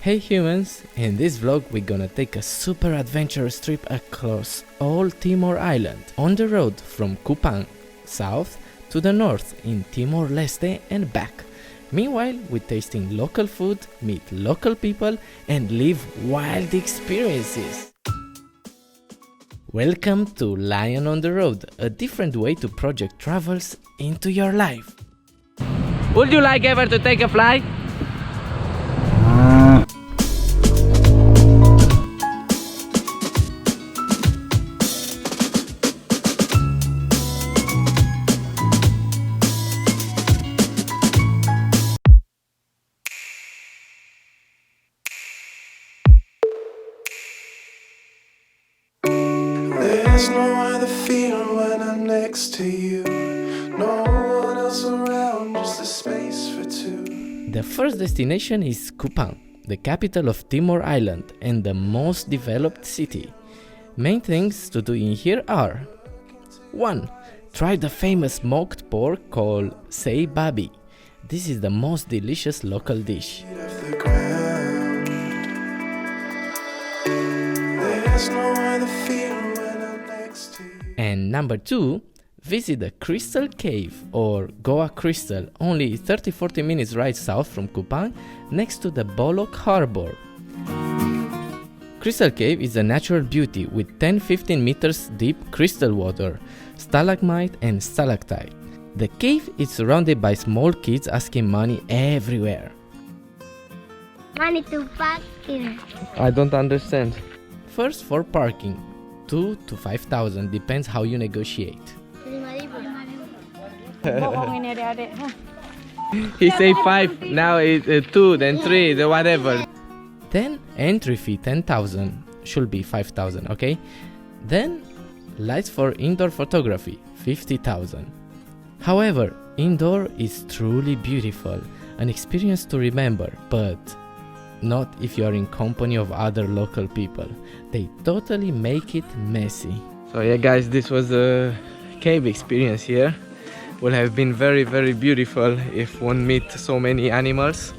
Hey humans, in this vlog we're gonna take a super adventurous trip across all Timor Island on the road from Kupang, south to the north in Timor Leste and back. Meanwhile, we're tasting local food, meet local people and live wild experiences. Welcome to Lion on the Road, a different way to project travels into your life. Would you like ever to take a flight? There's no other feeling when I'm next to you. No one else around, just a space for two. The first destination is Kupang, the capital of Timor Island and the most developed city. Main things to do in here are 1. Try the famous smoked pork called sei babi. This is the most delicious local dish. Of the ground. There's no other feeling when I'm next to you. And number 2, visit the Crystal Cave or Goa Crystal, only 30-40 minutes ride south from Kupang, next to the Bolok Harbor. Crystal Cave is a natural beauty with 10-15 meters deep crystal water, stalagmite and stalactite. The cave is surrounded by small kids asking money everywhere. Money to park here. I don't understand. First, for parking, 2 to 5,000 depends how you negotiate. 5,000. He said 5, now it's 2, then 3, then whatever. Then entry fee 10,000, should be 5,000, okay? Then lights for indoor photography 50,000. However, indoor is truly beautiful, an experience to remember, but not if you are in company of other local people. They totally make it messy. So yeah guys, this was a cave experience here. Would have been very beautiful if one meet so many animals.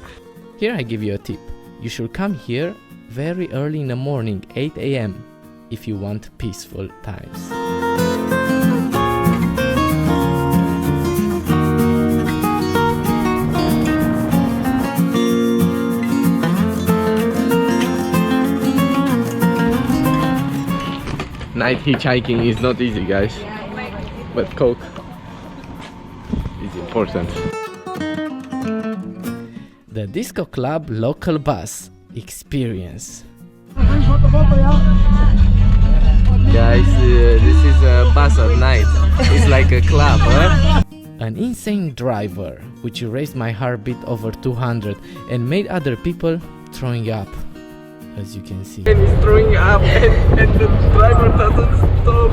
Here I give you a tip. You should come here very early in the morning, 8 AM, if you want peaceful times. Night hitchhiking is not easy, guys, but Coke is important. The Disco Club local bus experience. Guys, this is a bus at night. It's like a club, huh? An insane driver, which raised my heartbeat over 200 and made other people throwing up, as you can see. And he's throwing up and the driver doesn't stop.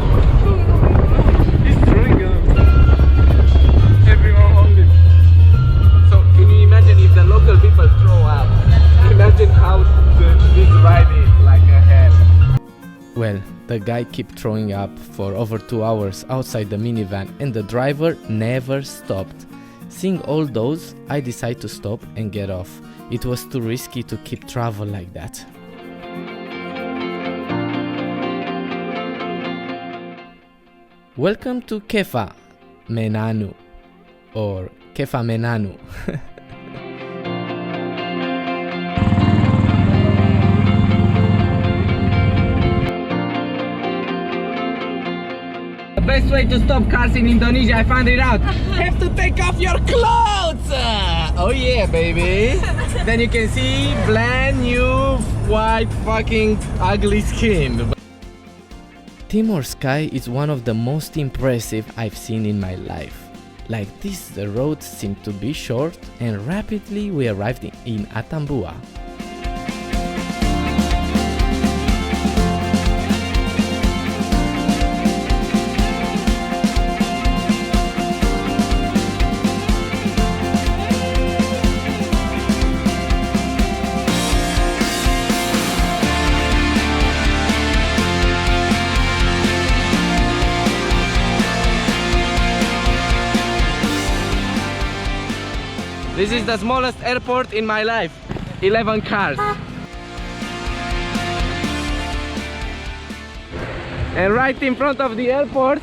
He's throwing up. Everyone on it. So can you imagine if the local people throw up? Imagine how this ride is like a hell. Well, the guy kept throwing up for over 2 hours outside the minivan and the driver never stopped. Seeing all those, I decided to stop and get off. It was too risky to keep travel like that. Welcome to Kefa Menanu or Kefa Menanu. The best way to stop cars in Indonesia, I found it out. Have to take off your clothes. Oh yeah, baby. Then you can see brand new white fucking ugly skin. Timor sky is one of the most impressive I've seen in my life. Like this, the roads seemed to be short and rapidly we arrived in Atambua. This is the smallest airport in my life. 11 cars. And right in front of the airport,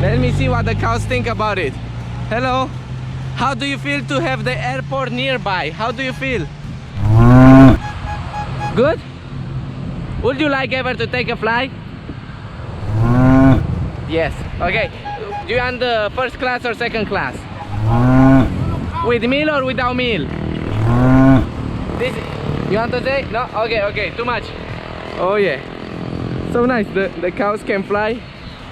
let me see what the cows think about it. Hello, how do you feel to have the airport nearby? How do you feel? Good? Would you like ever to take a flight? Yes. Okay. Do you want the first class or second class? With meal or without meal? This, you want to say? No? Okay, okay, too much. Oh yeah. So nice, the cows can fly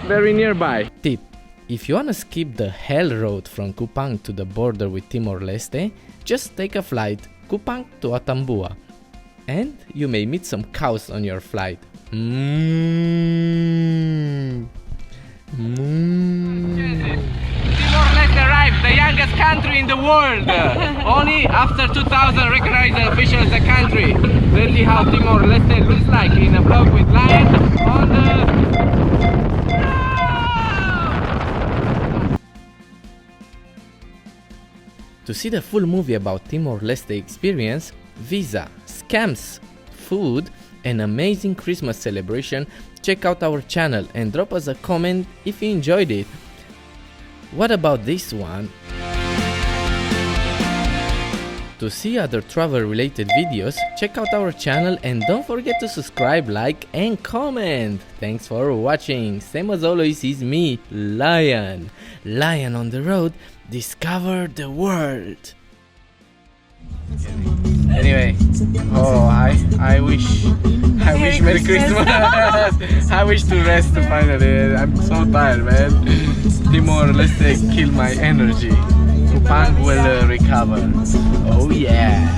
very nearby. Tip: if you wanna skip the hell road from Kupang to the border with Timor-Leste, just take a flight Kupang to Atambua. And you may meet some cows on your flight. Timor-Leste arrived, the youngest country in the world. Only after 2000 recognized the official as a country. Let's see how Timor-Leste looks like in a vlog with lion on the... To see the full movie about Timor-Leste experience, visa, scams, food, and amazing Christmas celebration, check out our channel and drop us a comment if you enjoyed it. What about this one? To see other travel related videos, check out our channel and don't forget to subscribe, like and comment. Thanks for watching. Same as always is me, Lion. Lion on the road, discover the world. Anyway, oh I wish Merry Christmas. I wish to rest finally. I'm so tired, man. Timor-Leste kill my energy. Kupang will recover. Oh yeah.